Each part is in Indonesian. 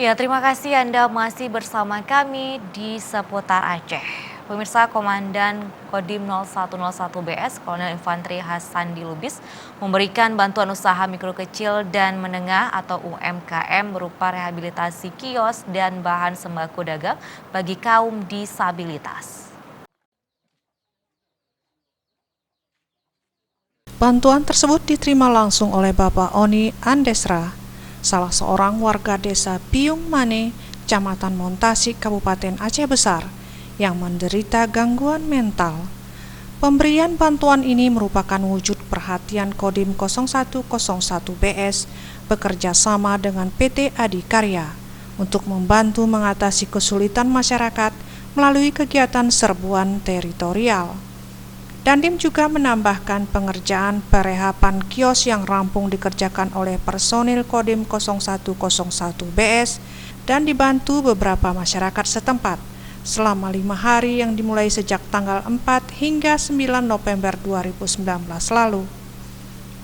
Ya, terima kasih Anda masih bersama kami di seputar Aceh. Pemirsa, Komandan Kodim 0101 BS Kolonel Infanteri Hasandi Lubis memberikan bantuan usaha mikro kecil dan menengah atau UMKM berupa rehabilitasi kios dan bahan sembako dagang bagi kaum disabilitas. Bantuan tersebut diterima langsung oleh Bapak Oni Andesra, salah seorang warga desa Piung Mane, Kecamatan Montasik, Kabupaten Aceh Besar, yang menderita gangguan mental. Pemberian bantuan ini merupakan wujud perhatian Kodim 0101 BS bekerja sama dengan PT Adikarya untuk membantu mengatasi kesulitan masyarakat melalui kegiatan serbuan teritorial. Dandim juga menambahkan pengerjaan perehapan kios yang rampung dikerjakan oleh personil Kodim 0101 BS dan dibantu beberapa masyarakat setempat selama 5 hari yang dimulai sejak tanggal 4 hingga 9 November 2019 lalu.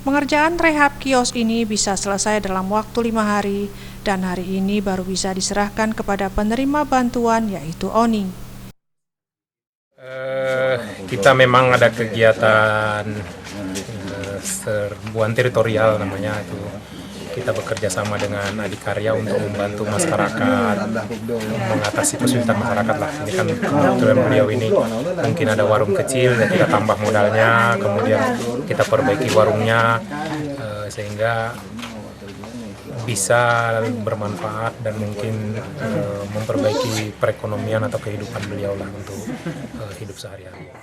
Pengerjaan rehab kios ini bisa selesai dalam waktu 5 hari dan hari ini baru bisa diserahkan kepada penerima bantuan yaitu Oni. Kita memang ada kegiatan serbuan teritorial namanya itu. Kita bekerja sama dengan Adikarya untuk membantu masyarakat mengatasi kesulitan masyarakat lah. Ini kan kebetulan beliau ini mungkin ada warung kecil, ya kita tambah modalnya, kemudian kita perbaiki warungnya sehingga bisa bermanfaat dan mungkin memperbaiki perekonomian atau kehidupan beliau lah untuk hidup sehari-hari.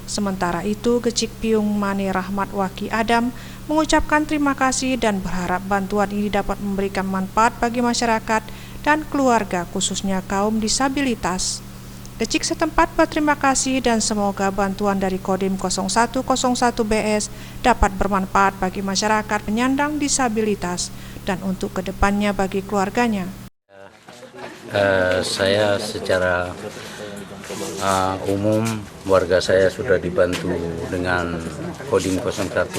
Sementara itu, Gecik Piung Mane Rahmat Waki Adam mengucapkan terima kasih dan berharap bantuan ini dapat memberikan manfaat bagi masyarakat dan keluarga khususnya kaum disabilitas. Gecik setempat berterima kasih dan semoga bantuan dari Kodim 0101 BS dapat bermanfaat bagi masyarakat penyandang disabilitas dan untuk kedepannya bagi keluarganya. Saya secara umum warga saya sudah dibantu dengan Kodim 01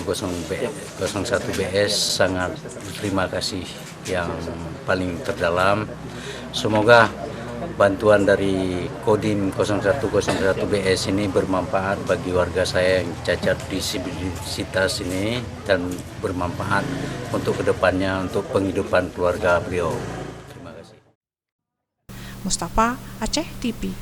BS, sangat terima kasih yang paling terdalam. Semoga bantuan dari Kodim 0101 BS ini bermanfaat bagi warga saya yang cacat disabilitas ini dan bermanfaat untuk kedepannya untuk penghidupan keluarga beliau. Terima kasih. Mustafa, Aceh TV.